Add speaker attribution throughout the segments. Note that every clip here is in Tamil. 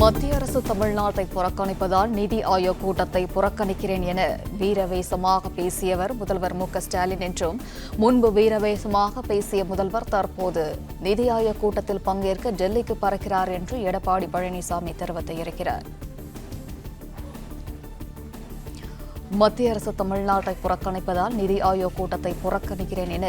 Speaker 1: மத்திய அரசு தமிழ்நாட்டை புறக்கணிப்பதால் நிதி ஆயோக் கூட்டத்தை புறக்கணிக்கிறேன் என வீரவேசமாக பேசியவர் முதல்வர் மு.க.ஸ்டாலின் என்றும், முன்பு வீரவேசமாக பேசிய முதல்வர் தற்போது நிதி ஆயோக் கூட்டத்தில் பங்கேற்க டெல்லிக்கு பறக்கிறார் என்று எடப்பாடி பழனிசாமி தெரிவித்திருக்கிறார். மத்திய அரசு தமிழ்நாட்டை புறக்கணிப்பதால் நிதி ஆயோக் கூட்டத்தை புறக்கணிக்கிறேன் என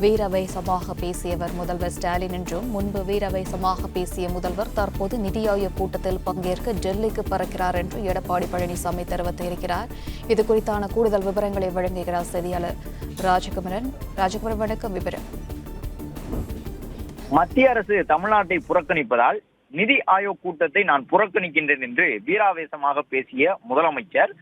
Speaker 1: வீரவேசமாக பேசியவர் முதல்வர் ஸ்டாலின் என்றும், முன்பு வீரவேசமாக பேசிய முதல்வர் தற்போது நிதி ஆயோக் கூட்டத்தில் பங்கேற்க டெல்லிக்கு பறக்கிறார் என்று எடப்பாடி பழனிசாமி தெரிவித்திருக்கிறார். இது குறித்தான கூடுதல் விவரங்களை வழங்குகிறார் செய்தியாளர் ராஜகுமரன். வணக்கம். விவரம்.
Speaker 2: மத்திய அரசு தமிழ்நாட்டை புறக்கணிப்பதால் நிதி ஆயோக் கூட்டத்தை நான் புறக்கணிக்கின்றேன் என்று வீராவேசமாக பேசிய முதலமைச்சர்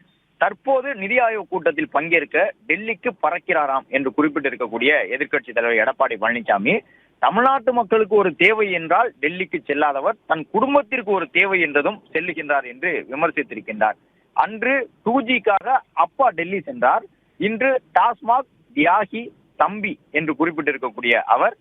Speaker 2: தற்போது நிதி ஆயோக் கூட்டத்தில் பங்கேற்க டெல்லிக்கு பறக்கிறாராம் என்று குறிப்பிட்டிருக்கக்கூடிய எதிர்க்கட்சித் தலைவர் எடப்பாடி பழனிசாமி, தமிழ்நாட்டு மக்களுக்கு ஒரு தேவை என்றால் டெல்லிக்கு செல்லாதவர் தன் குடும்பத்திற்கு ஒரு தேவை என்றதும் செல்லுகின்றார் என்று விமர்சித்திருக்கின்றார். அன்று 2Gக்காக அப்பா டெல்லி சென்றார், இன்று டாஸ்மாக் தியாகி தம்பி என்று குறிப்பிட்டிருக்கக்கூடிய அவர்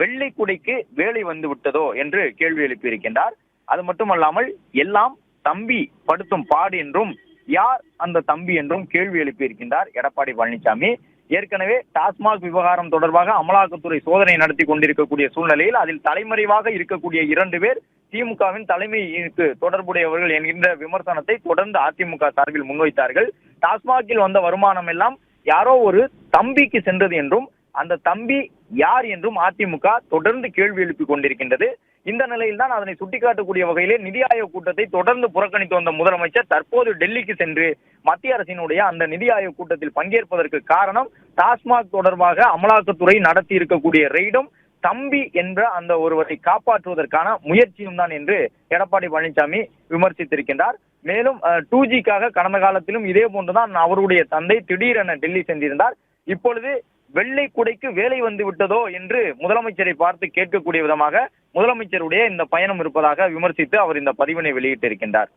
Speaker 2: வெள்ளை குடைக்கு வேலை வந்து விட்டதோ என்று கேள்வி எழுப்பியிருக்கின்றார். அது மட்டுமல்லாமல் எல்லாம் தம்பி படுத்தும் பாடு என்றும், யார் அந்த தம்பி என்றும் கேள்வி எழுப்பியிருக்கின்றார் எடப்பாடி பழனிசாமி. ஏற்கனவே டாஸ்மாக் விவகாரம் தொடர்பாக அமலாக்கத்துறை சோதனை நடத்தி கொண்டிருக்கக்கூடிய சூழ்நிலையில் அதில் தலைமறைவாக இருக்கக்கூடிய 2 பேர் திமுகவின் தலைமைக்கு தொடர்புடையவர்கள் என்கின்ற விமர்சனத்தை தொடர்ந்து அதிமுக சார்பில் முன்வைத்தார்கள். டாஸ்மாகில் வந்த வருமானம் எல்லாம் யாரோ ஒரு தம்பிக்கு சென்றது என்றும், அந்த தம்பி யார் என்றும் அதிமுக தொடர்ந்து கேள்வி எழுப்பிக் கொண்டிருக்கின்றது. இந்த நிலையில் தான் அதனை சுட்டிக்காட்டக்கூடிய வகையிலே நிதி ஆயோக் கூட்டத்தை தொடர்ந்து புறக்கணித்து வந்த முதலமைச்சர் தற்போது டெல்லிக்கு சென்று மத்திய அரசினுடைய அந்த நிதி ஆயோக் கூட்டத்தில் பங்கேற்பதற்கு காரணம் டாஸ்மாக் தொடர்பாக அமலாக்கத்துறை நடத்தி இருக்கக்கூடிய ரெய்டும் தம்பி என்ற அந்த ஒருவரை காப்பாற்றுவதற்கான முயற்சியும் தான் என்று எடப்பாடி பழனிசாமி விமர்சித்திருக்கின்றார். மேலும் 2Gக்காக கடந்த காலத்திலும் இதே போன்றுதான் அவருடைய தந்தை திடீரென டெல்லி சென்றிருந்தார். இப்பொழுது வெள்ளை குடைக்கு வேலை வந்து விட்டதோ என்று முதலமைச்சரை பார்த்து கேட்கக்கூடிய விதமாக முதலமைச்சருடைய இந்த பயணம் இருப்பதாக விமர்சித்து அவர் இந்த பதிவினை வெளியிட்டிருக்கின்றார்.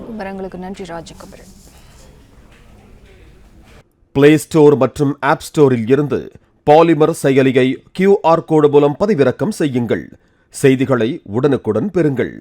Speaker 1: விவரங்களுக்கு நன்றி ராஜகுமரன்.
Speaker 3: பிளே ஸ்டோர் மற்றும் ஆப் ஸ்டோரில் இருந்து பாலிமர் செயலியை QR கோடு மூலம் பதிவிறக்கம் செய்யுங்கள். செய்திகளை உடனுக்குடன் பெறுங்கள்.